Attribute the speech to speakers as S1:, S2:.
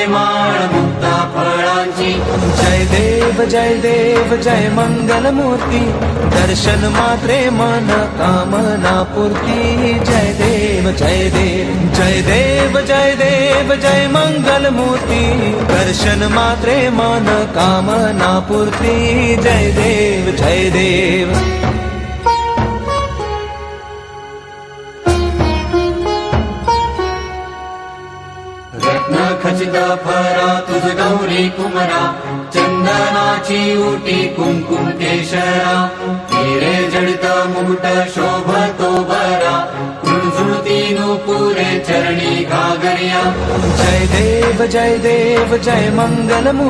S1: माळ मुक्ता फळांची.
S2: जय देव जय मंगलमूर्ती, दर्शन मात्रे मन कामना पूर्ती. जय देव जय देव जय मंगलमूर्ती, दर्शन मात्रे मन कामना पूर्ती. जय देव
S1: रत्न खचित फरा तुझ गौरी कुमरा, चंदनाची उटी कुंकुम केशरा. हिरे जडित मुकुट शोभतो बरा, कृणझुळती नुपुरे चरणी घागरिया.
S2: जय देव जय मंगलमूर्ती.